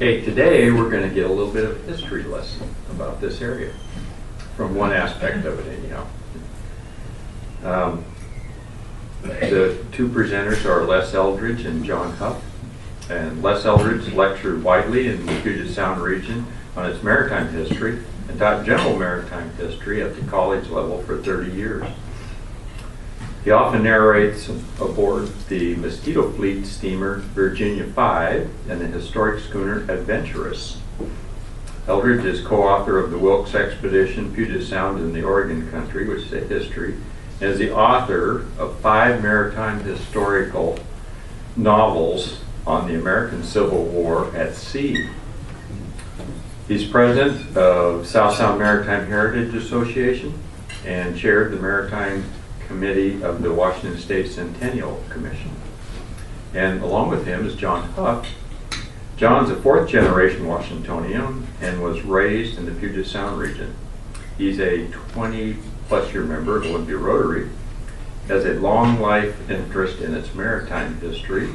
Okay, today we're going to get a little bit of a history lesson about this area, from one aspect of it anyhow. The two presenters are Les Eldridge and John Hough. And Les Eldridge lectured widely in the Puget Sound region on its maritime history and taught general maritime history at the college level for 30 years. He often narrates aboard the Mosquito Fleet steamer Virginia 5 and the historic schooner Adventurous. Eldridge is co-author of the Wilkes Expedition, Puget Sound and the Oregon Country, which is a history, and is the author of 5 maritime historical novels on the American Civil War at sea. He's president of South Sound Maritime Heritage Association and chaired the Maritime Committee of the Washington State Centennial Commission. And along with him is John Hough. John's a 4th generation Washingtonian and was raised in the Puget Sound region. He's a 20-plus year member of Olympia Rotary, has a long life interest in its maritime history.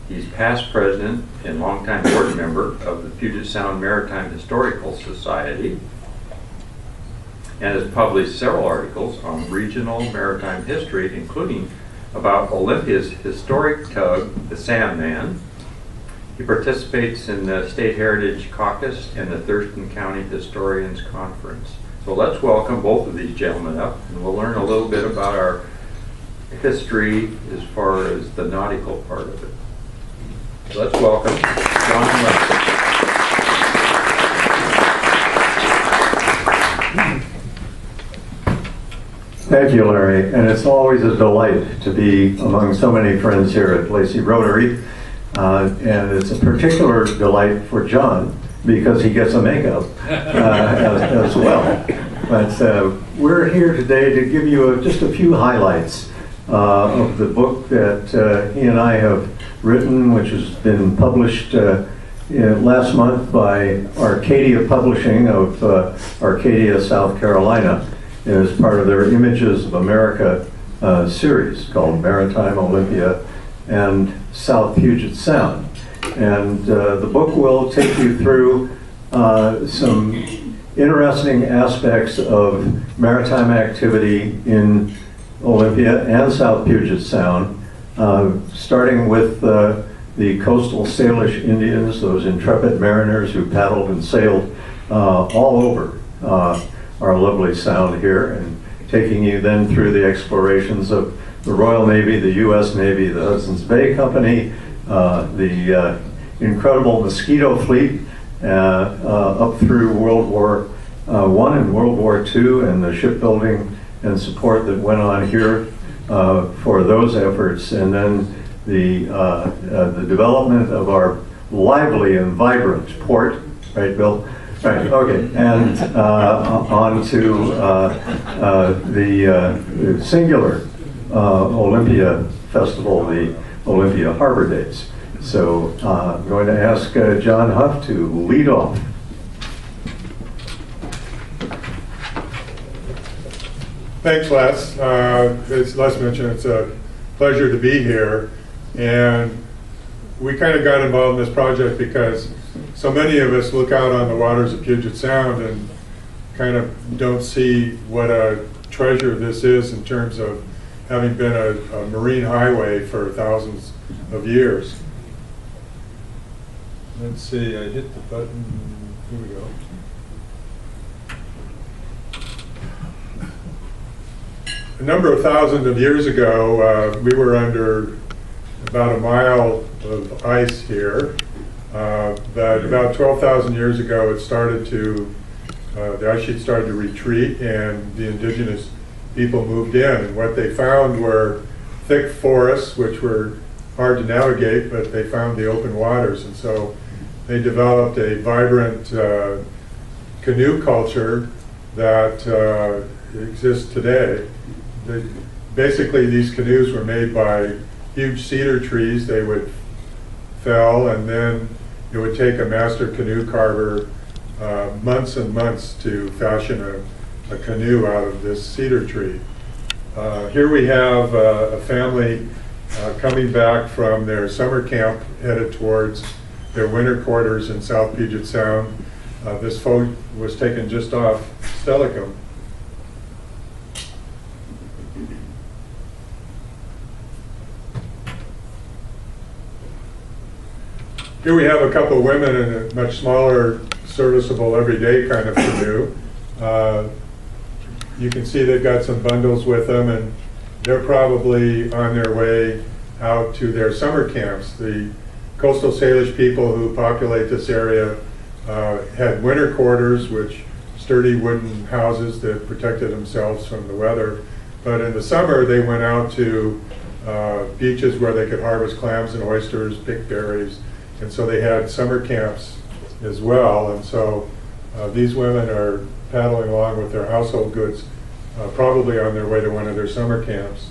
He's past president and longtime board member of the Puget Sound Maritime Historical Society, and has published several articles on regional maritime history, including about Olympia's historic tug, the Sandman. He participates in the State Heritage Caucus and the Thurston County Historians Conference. So let's welcome both of these gentlemen up, and we'll learn a little bit about our history as far as the nautical part of it. So let's welcome John and Les. Thank you, Larry, and it's always a delight to be among so many friends here at Lacey Rotary, and it's a particular delight for John because he gets a makeup as well. But we're here today to give you just a few highlights of the book that he and I have written, which has been published last month by Arcadia Publishing of Arcadia, South Carolina, as part of their Images of America series called Maritime, Olympia, and South Puget Sound. And the book will take you through some interesting aspects of maritime activity in Olympia and South Puget Sound, starting with the coastal Salish Indians, those intrepid mariners who paddled and sailed all over our lovely sound here, and taking you then through the explorations of the Royal Navy, the U.S. Navy, the Hudson's Bay Company, the incredible Mosquito Fleet, up through World War I and World War II, and the shipbuilding and support that went on here for those efforts, and then the development of our lively and vibrant port, right, Bill? Right, okay, and on to the singular Olympia Festival, the Olympia Harbor Days. So I'm going to ask John Hough to lead off. Thanks, Les. As Les mentioned, it's a pleasure to be here. And we kind of got involved in this project because so many of us look out on the waters of Puget Sound and kind of don't see what a treasure this is in terms of having been a marine highway for thousands of years. Let's see, I hit the button. Here we go. A number of thousands of years ago, we were under about a mile of ice here. But about 12,000 years ago, it started to, the ice sheet started to retreat, and the indigenous people moved in. And what they found were thick forests, which were hard to navigate, but they found the open waters. And so they developed a vibrant canoe culture that exists today. Basically, these canoes were made by huge cedar trees they would fell, and then it would take a master canoe carver months and months to fashion a canoe out of this cedar tree. Here we have a family coming back from their summer camp headed towards their winter quarters in South Puget Sound. This photo was taken just off Stellicum. Here we have a couple of women in a much smaller, serviceable, everyday kind of canoe. You can see they've got some bundles with them, and they're probably on their way out to their summer camps. The coastal Salish people who populate this area had winter quarters, which sturdy wooden houses that protected themselves from the weather. But in the summer, they went out to beaches where they could harvest clams and oysters, pick berries, and so they had summer camps as well. And so these women are paddling along with their household goods, probably on their way to one of their summer camps.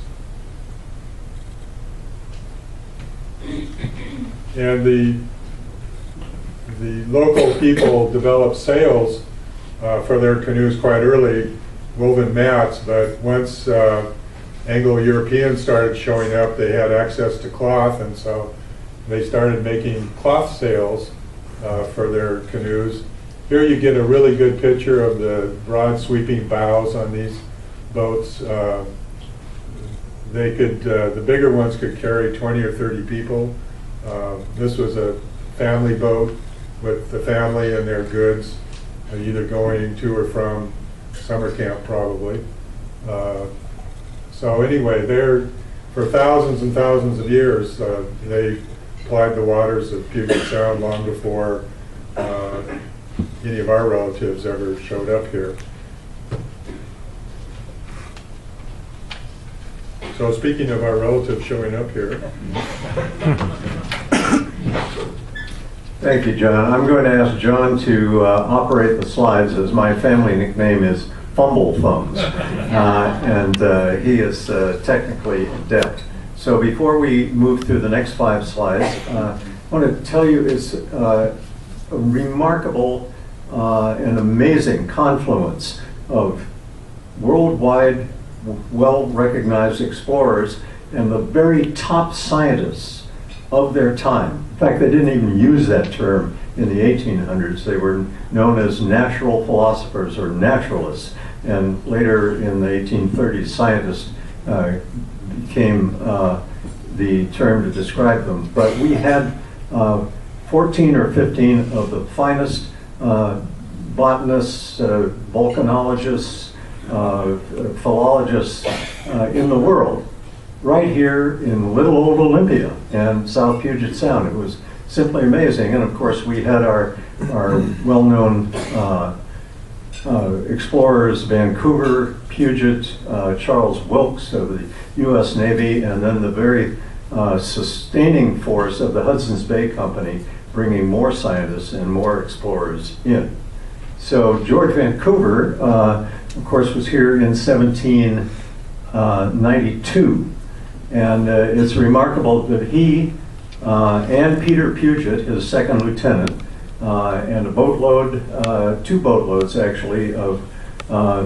And the local people developed sails for their canoes quite early, woven mats, but once Anglo-Europeans started showing up, they had access to cloth, and so they started making cloth sails for their canoes. Here you get a really good picture of the broad sweeping bows on these boats. They could, the bigger ones could carry 20 or 30 people. This was a family boat with the family and their goods, either going to or from summer camp probably. So anyway, for thousands and thousands of years, they plied the waters of Puget Sound long before any of our relatives ever showed up here. So speaking of our relatives showing up here. Thank you, John. I'm going to ask John to operate the slides, as my family nickname is Fumble Thumbs, and he is technically adept. So before we move through the next 5 slides, I want to tell you it's a remarkable and amazing confluence of worldwide, well-recognized explorers and the very top scientists of their time. In fact, they didn't even use that term in the 1800s. They were known as natural philosophers or naturalists, and later in the 1830s, scientists became the term to describe them. But we had 14 or 15 of the finest botanists, volcanologists, philologists in the world, right here in little old Olympia and South Puget Sound. It was simply amazing. And of course, we had our well-known explorers, Vancouver, Puget, Charles Wilkes of the U.S. Navy, and then the very sustaining force of the Hudson's Bay Company, bringing more scientists and more explorers in. So George Vancouver, of course, was here in 1792. And it's remarkable that he and Peter Puget, his second lieutenant, and a boatload, 2 boatloads actually, of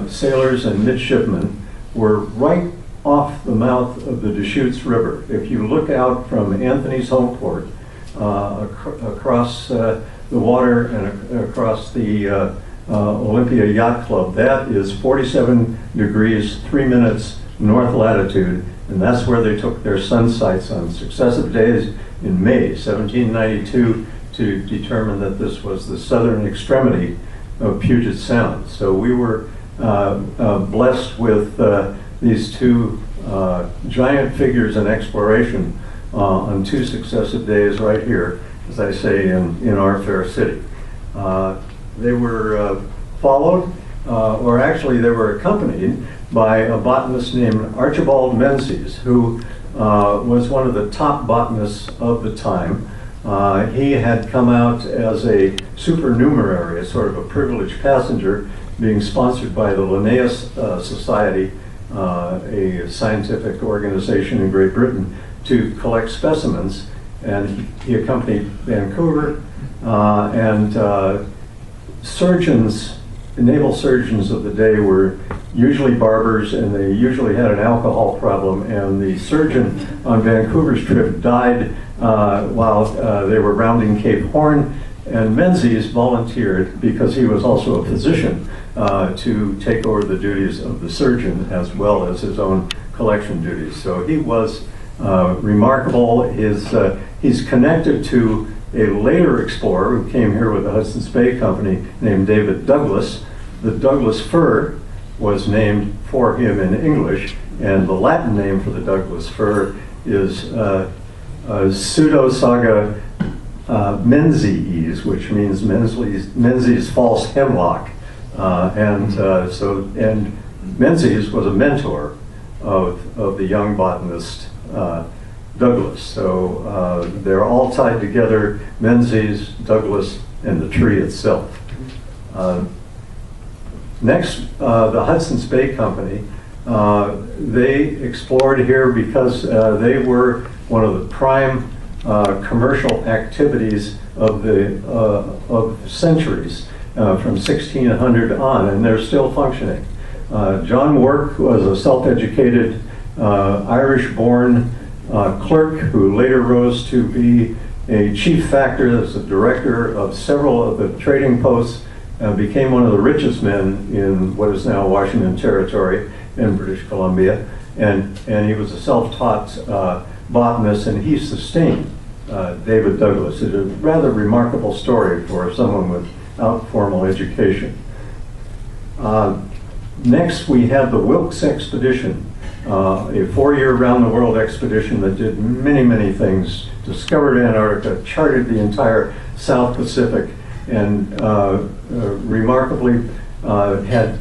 sailors and midshipmen were right off the mouth of the Deschutes River. If you look out from Anthony's home port, across the water and across the Olympia Yacht Club, that is 47 degrees 3 minutes north latitude, and that's where they took their sun sights on successive days in May 1792 to determine that this was the southern extremity of Puget Sound. So we were blessed with these 2 giant figures in exploration on 2 successive days right here, as I say, in our fair city. They were followed, or actually they were accompanied by a botanist named Archibald Menzies, who was one of the top botanists of the time. He had come out as a supernumerary, a sort of a privileged passenger, being sponsored by the Linnaeus Society, a scientific organization in Great Britain, to collect specimens. And he accompanied Vancouver, and surgeons naval surgeons of the day were usually barbers, and they usually had an alcohol problem, and the surgeon on Vancouver's trip died while they were rounding Cape Horn, and Menzies volunteered, because he was also a physician, to take over the duties of the surgeon as well as his own collection duties. So he was remarkable. He's connected to a later explorer who came here with the Hudson's Bay Company named David Douglas. The Douglas fir was named for him in English, and the Latin name for the Douglas fir is Pseudosaga menzies, which means Menzies false hemlock. And Menzies was a mentor of the young botanist Douglas. So they're all tied together, Menzies, Douglas, and the tree itself. Next, the Hudson's Bay Company. They explored here because they were one of the prime commercial activities of the centuries from 1600 on, and they're still functioning. John Work was a self-educated Irish-born clerk who later rose to be a chief factor as a director of several of the trading posts, became one of the richest men in what is now Washington Territory in British Columbia, and he was a self-taught botanist, and he sustained David Douglas. It's a rather remarkable story for someone without formal education. Next, we have the Wilkes expedition, a 4-year round-the-world expedition that did many, many things, discovered Antarctica, charted the entire South Pacific, and remarkably had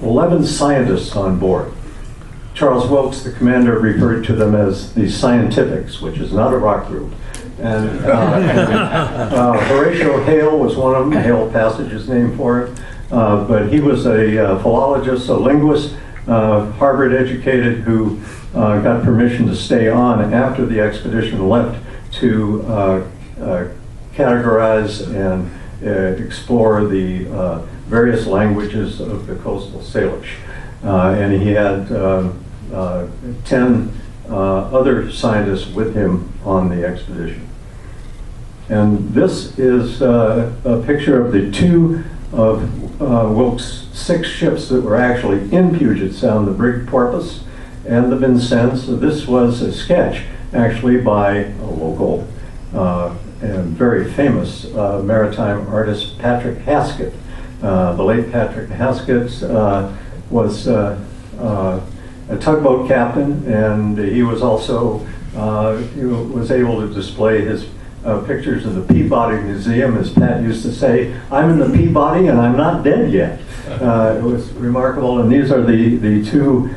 11 scientists on board. Charles Wilkes, the commander, referred to them as the Scientifics, which is not a rock group. And Horatio Hale was one of them. Hale Passage is named for it. But he was a philologist, a linguist, Harvard educated, who got permission to stay on after the expedition left to categorize and explore the various languages of the coastal Salish. And he had 10 other scientists with him on the expedition. And this is a picture of the two of Wilkes' 6 ships that were actually in Puget Sound, the Brig Porpoise and the Vincennes. So this was a sketch actually by a local and very famous maritime artist, Patrick Haskett. The late Patrick Haskett was a tugboat captain, and he was also he was able to display his pictures in the Peabody Museum. As Pat used to say, I'm in the Peabody and I'm not dead yet. It was remarkable, and these are the two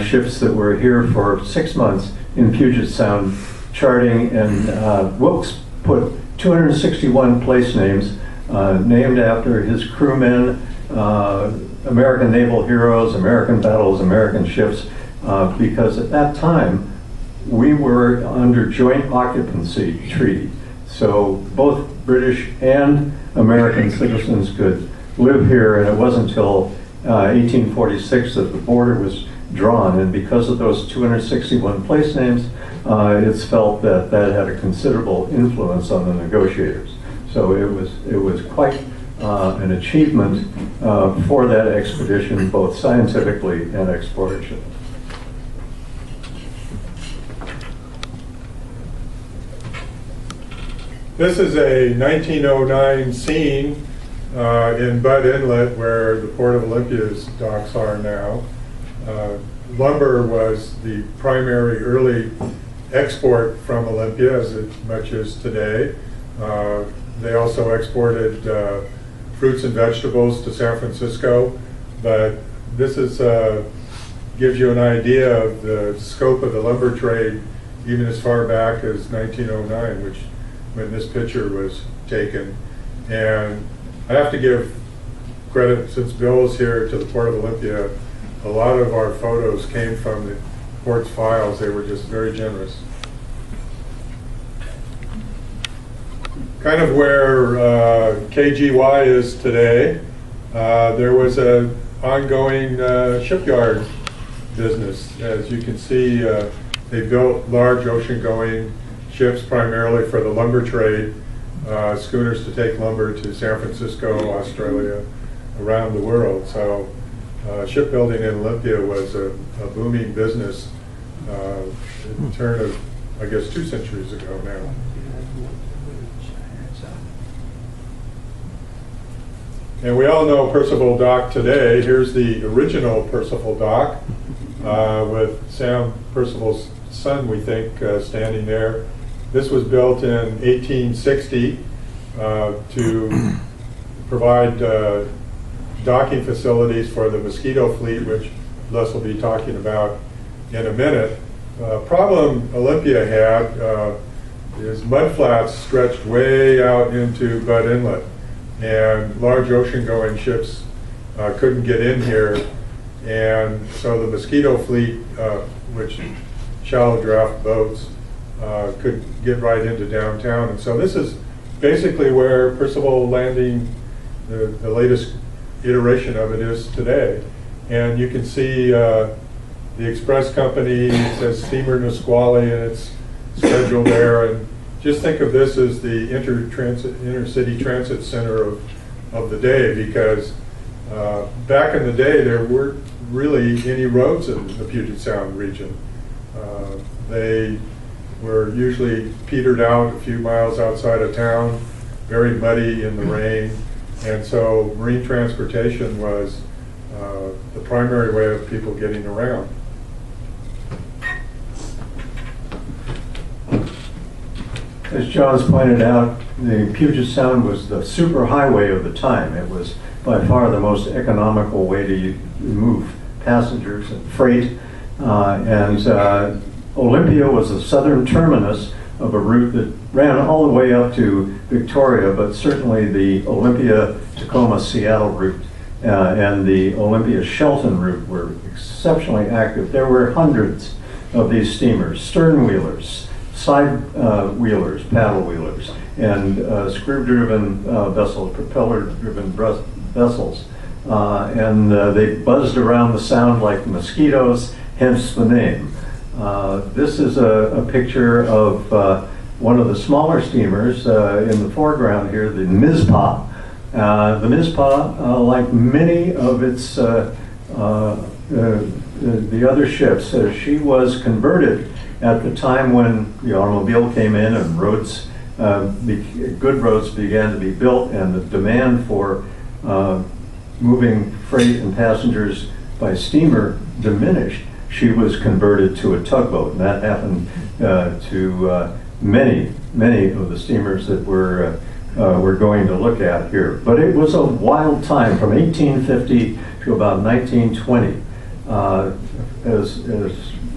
ships that were here for 6 months in Puget Sound charting, and Wilkes put 261 place names named after his crewmen, American naval heroes, American battles, American ships, because at that time we were under joint occupancy treaty. So both British and American citizens could live here, and it wasn't until 1846 that the border was drawn, and because of those 261 place names, it's felt that that had a considerable influence on the negotiators. So it was quite an achievement for that expedition, both scientifically and exploration. This is a 1909 scene in Budd Inlet, where the Port of Olympia's docks are now. Lumber was the primary early export from Olympia, as much as today. They also exported fruits and vegetables to San Francisco, but this is gives you an idea of the scope of the lumber trade even as far back as 1909, which when this picture was taken. And I have to give credit, since Bill's here, to the Port of Olympia. A lot of our photos came from the port's files. They were just very generous. Kind of where KGY is today. there was an ongoing shipyard business. As you can see, they built large ocean-going ships primarily for the lumber trade, schooners to take lumber to San Francisco, Australia, around the world. So shipbuilding in Olympia was a booming business in the turn of, I guess, 2 centuries ago now. And we all know Percival Dock today. Here's the original Percival Dock with Sam Percival's son, we think, standing there. This was built in 1860 to provide docking facilities for the Mosquito fleet, which Les will be talking about in a minute. Problem Olympia had is mudflats stretched way out into Budd Inlet, and large ocean-going ships couldn't get in here, and so the Mosquito fleet, which shallow draft boats, could get right into downtown. And so this is basically where Percival Landing, the latest iteration of it, is today. And you can see the express company says Steamer Nisqually, and it's scheduled there. And just think of this as the intercity transit center of the day, because back in the day there weren't really any roads in the Puget Sound region. They were usually petered out a few miles outside of town, very muddy in the rain, and so marine transportation was the primary way of people getting around. As John's pointed out, the Puget Sound was the superhighway of the time. It was by far the most economical way to move passengers and freight, and Olympia was the southern terminus of a route that ran all the way up to Victoria, but certainly the Olympia-Tacoma-Seattle route and the Olympia-Shelton route were exceptionally active. There were hundreds of these steamers, stern wheelers, side wheelers, paddle wheelers, and screw-driven vessels, propeller-driven vessels. And they buzzed around the sound like mosquitoes, hence the name. This is a picture of one of the smaller steamers in the foreground here, the Mizpah. The Mizpah, like many of its the other ships, she was converted at the time when the automobile came in and roads, good roads began to be built, and the demand for moving freight and passengers by steamer diminished. She was converted to a tugboat, and that happened to many of the steamers that we're going to look at here. But it was a wild time from 1850 to about 1920. As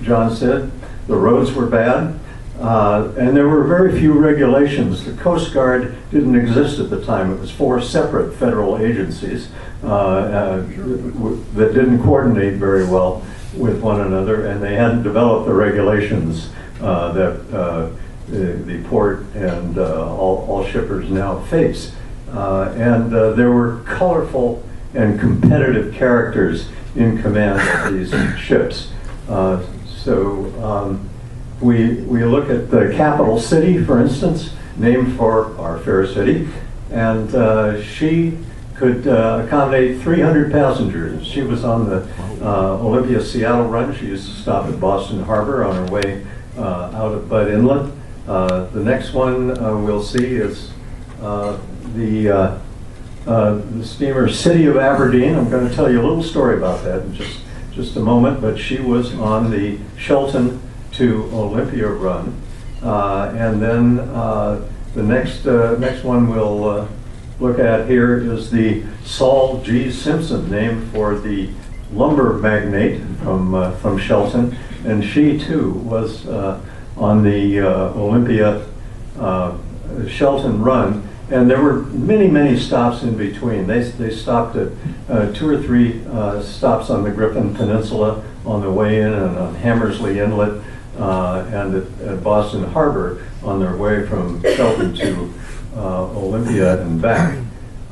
John said, the roads were bad, and there were very few regulations. The Coast Guard didn't exist at the time. It was 4 separate federal agencies that didn't coordinate very well with one another, and they hadn't developed the regulations that the port and all shippers now face. And there were colorful and competitive characters in command of these ships. We look at the capital city, for instance, named for our fair city, and she could accommodate 300 passengers. She was on the Olympia-Seattle run. She used to stop at Boston Harbor on her way out of Budd Inlet. The next one we'll see is the steamer City of Aberdeen. I'm going to tell you a little story about that in just a moment, but she was on the Shelton to Olympia run. And then the next one we'll look at here is the Saul G. Simpson, named for the lumber magnate from Shelton, and she too was on the Olympia Shelton run, and there were many stops in between. They stopped at 2 or 3 stops on the Griffin Peninsula on the way in, and on Hammersley Inlet, and at Boston Harbor on their way from Shelton to Olympia and back.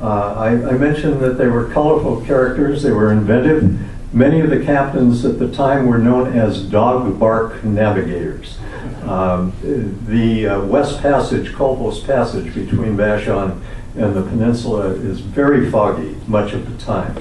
I mentioned that they were colorful characters, they were inventive. Many of the captains at the time were known as dog bark navigators. The West Passage, Colville's Passage between Vashon and the peninsula is very foggy much of the time.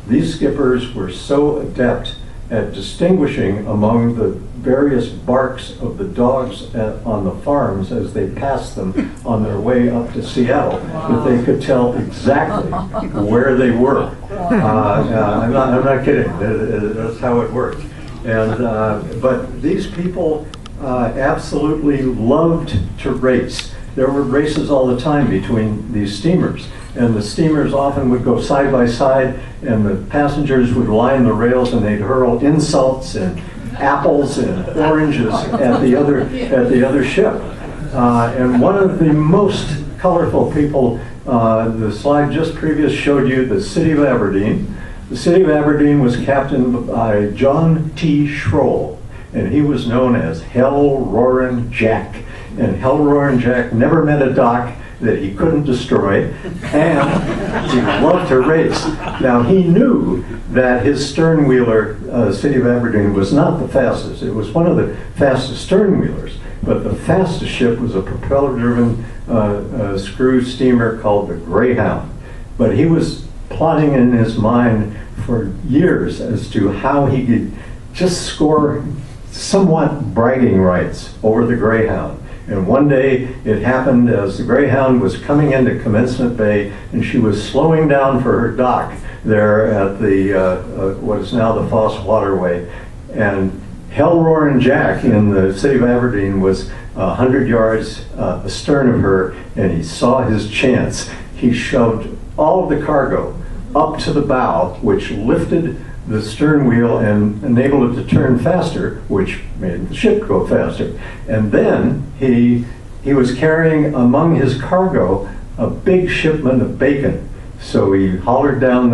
These skippers were so adept at distinguishing among the various barks of the dogs on the farms as they passed them on their way up to Seattle, that they could tell exactly where they were. I'm not kidding. That's how it worked. And but these people absolutely loved to race. There were races all the time between these steamers, and the steamers often would go side by side, and the passengers would line the rails, and they'd hurl insults and apples and oranges at the other ship. And one of the most colorful people, the slide just previous showed you the city of Aberdeen. The city of Aberdeen was captained by John T. Schroll, and he was known as Hell Roarin' Jack. And Hell Roarin' Jack never met a dock that he couldn't destroy, and he loved to race. Now, he knew that his stern wheeler, City of Aberdeen, was not the fastest. It was one of the fastest stern wheelers, but the fastest ship was a propeller-driven screw steamer called the Greyhound. But he was plotting in his mind for years as to how he could just score somewhat bragging rights over the Greyhound. And one day it happened as the Greyhound was coming into Commencement Bay, and she was slowing down for her dock there at the what is now the Foss Waterway. And Hell Roarin' Jack in the city of Aberdeen was 100 yards astern of her, and he saw his chance. He shoved all of the cargo up to the bow, which lifted the stern wheel and enabled it to turn faster, which made the ship go faster. And then he was carrying among his cargo a big shipment of bacon. So he hollered down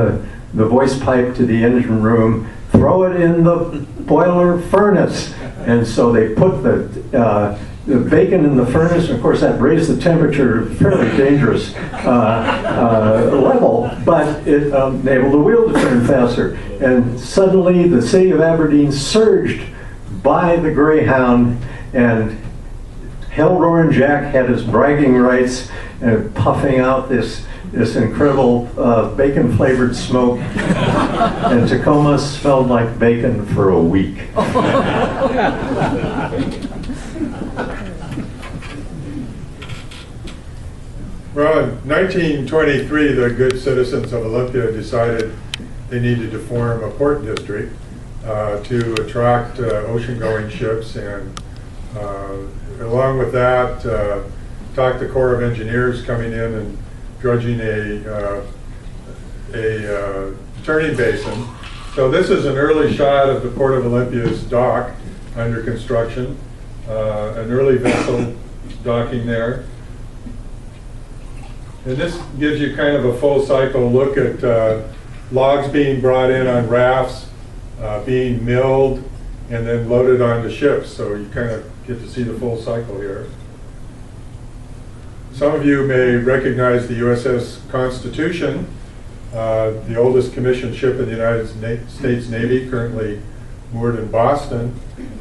the voice pipe to the engine room, "Throw it in the boiler furnace." And so they put the bacon in the furnace, and of course that raised the temperature to a fairly dangerous level, but it enabled the wheel to turn faster. And suddenly the city of Aberdeen surged by the Greyhound, and Hell Roarin' Jack had his bragging rights, puffing out this incredible bacon-flavored smoke, and Tacoma smelled like bacon for a week. Well, in 1923, the good citizens of Olympia decided they needed to form a port district to attract ocean-going ships, and along with that, talked the Corps of Engineers coming in and dredging a turning basin. So this is an early shot of the Port of Olympia's dock under construction, an early vessel docking there. And this gives you kind of a full cycle look at logs being brought in on rafts, being milled, and then loaded onto ships. So you kind of get to see the full cycle here. Some of you may recognize the USS Constitution, the oldest commissioned ship in the United States Navy, currently moored in Boston.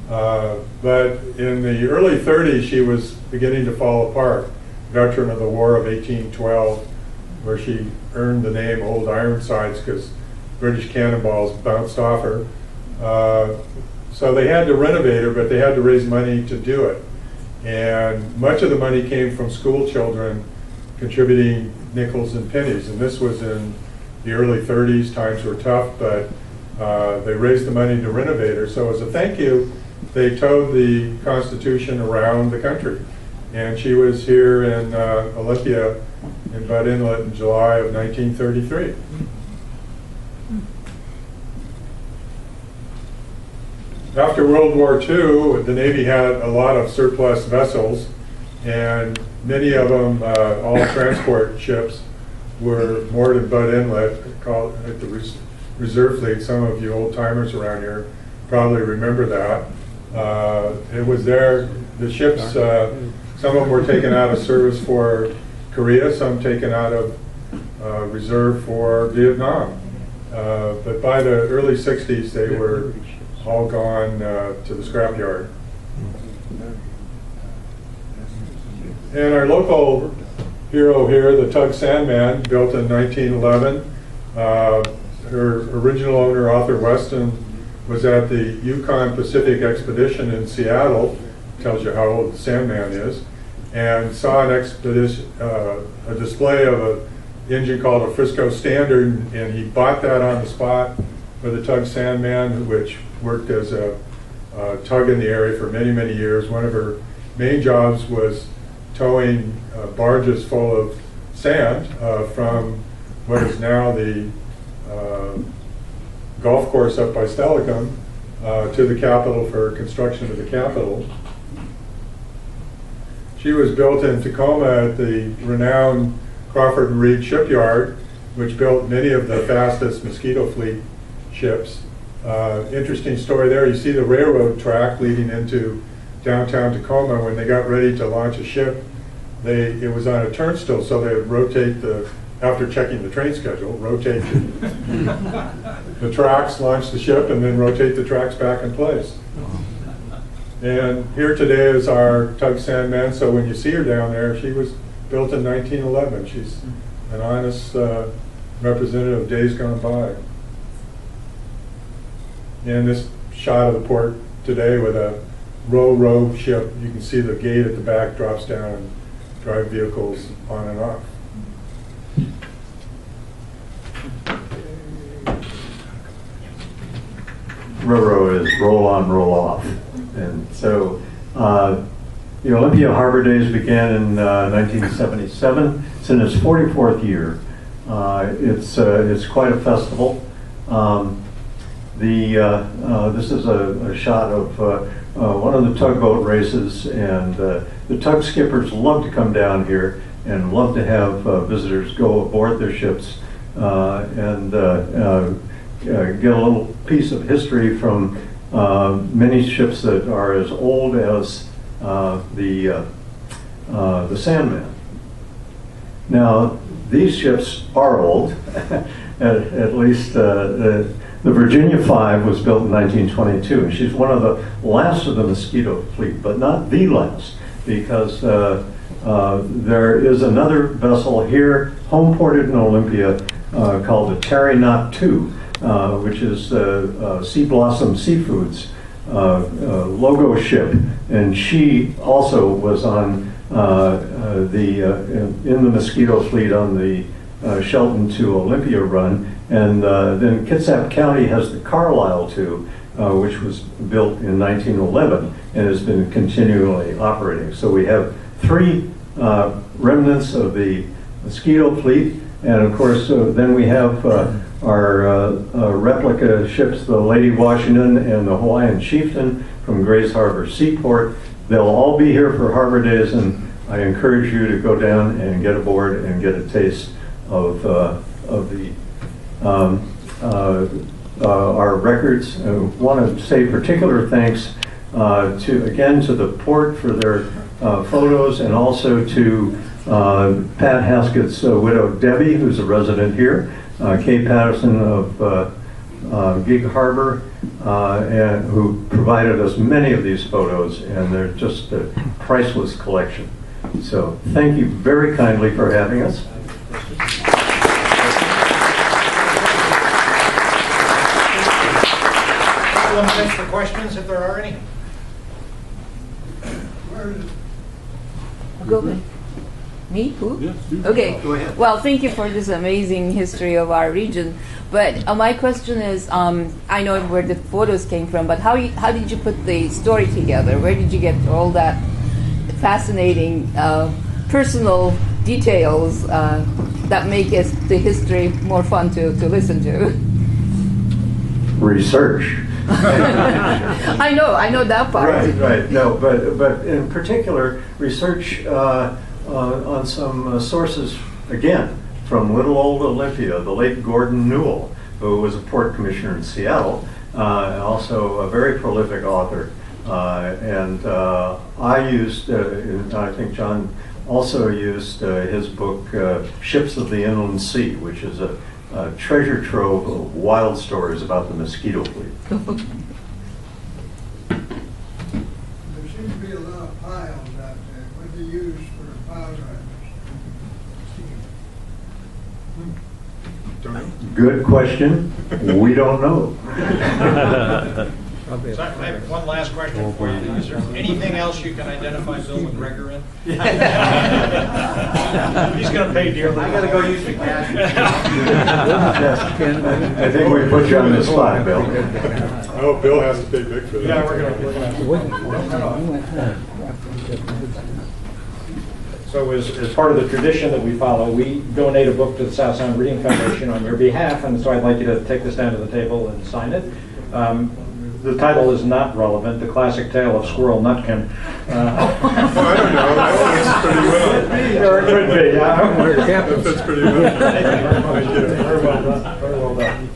But in the early 30s, she was beginning to fall apart. Veteran of the War of 1812, where she earned the name Old Ironsides because British cannonballs bounced off her. So they had to renovate her, but they had to raise money to do it. And much of the money came from school children contributing nickels and pennies. And this was in the early 30s. Times were tough, but they raised the money to renovate her. So as a thank you, they towed the Constitution around the country. And she was here in Olympia in Bud Inlet in July of 1933. After World War II, the Navy had a lot of surplus vessels, and many of them, all transport ships, were moored in Bud Inlet, called at the Reserve Fleet. Some of you old timers around here probably remember that. It was there, the ships, some of them were taken out of service for Korea, some taken out of reserved for Vietnam. But by the early 60s, they were all gone to the scrapyard. And our local hero here, the Tug Sandman, built in 1911. Her original owner, Arthur Weston, was at the Yukon Pacific Expedition in Seattle, tells you how old the Sandman is, and saw an expedition, a display of an engine called a Frisco Standard, and he bought that on the spot for the Tug Sandman, which worked as a tug in the area for many, many years. One of her main jobs was towing barges full of sand from what is now the golf course up by Stellicum to the Capitol for construction of the Capitol. She was built in Tacoma at the renowned Crawford and Reed shipyard, which built many of the fastest Mosquito Fleet ships. Interesting story there. You see the railroad track leading into downtown Tacoma. When they got ready to launch a ship, it was on a turnstile, so they would rotate after checking the train schedule, rotate the tracks, launch the ship, and then rotate the tracks back in place. And here today is our Tug Sandman, so when you see her down there, she was built in 1911. She's an honest representative of days gone by. And this shot of the port today with a row ship, you can see the gate at the back drops down and drive vehicles on and off. Row is roll on, roll off. And so the Olympia Harbor Days began in 1977. It's in its 44th year. It's quite a festival. This is a shot of one of the tugboat races, and the tug skippers love to come down here and love to have visitors go aboard their ships and get a little piece of history from many ships that are as old as the Sandman. Now, these ships are old. at least the Virginia 5 was built in 1922, and she's one of the last of the Mosquito Fleet, but not the last, because there is another vessel here, home ported in Olympia, called the Terry Knot 2, which is Sea Blossom Seafoods logo ship, and she also was on in the Mosquito Fleet on the Shelton to Olympia run, and then Kitsap County has the Carlisle 2, which was built in 1911 and has been continually operating. So we have three remnants of the Mosquito Fleet, and of course then we have our replica ships, the Lady Washington and the Hawaiian Chieftain from Grays Harbor Seaport. They'll all be here for Harbor Days, and I encourage you to go down and get aboard and get a taste of our records. I want to say particular thanks to the port for their photos, and also to Pat Haskett's widow Debbie, who's a resident here, Kay Patterson of Gig Harbor, and who provided us many of these photos, and they're just a priceless collection. So thank you very kindly for having us. Minutes for questions, if there are any. Go ahead. Me? Who? Yes, you. Okay. Go ahead. Well, thank you for this amazing history of our region. But my question is, I know where the photos came from, but how did you put the story together? Where did you get all that fascinating personal details that make the history more fun to listen to? Research. I know that part. Right. No, but in particular, research on some sources, again, from little old Olympia, the late Gordon Newell, who was a port commissioner in Seattle, also a very prolific author. And I used, I think John also used his book, Ships of the Inland Sea, which is a treasure trove of wild stories about the mosquito fleet. There seems to be a lot of piles out there. What do you use for pile drivers? Don't know. Good question. We don't know. So I have one last question for you. Is there anything else you can identify Bill McGregor in? He's going to pay dearly. I gotta go use the cash. I think we put you on the spot, Bill. Oh, Bill has to pay big for that. Yeah, we're going to. So as part of the tradition that we follow, we donate a book to the South Sound Reading Foundation on your behalf, and so I'd like you to take this down to the table and sign it. The title is not relevant, The Classic Tale of Squirrel Nutkin. Oh, I don't know. I think it's pretty well. Or it could be. That fits pretty well. Thank you. Very well done. Very well done.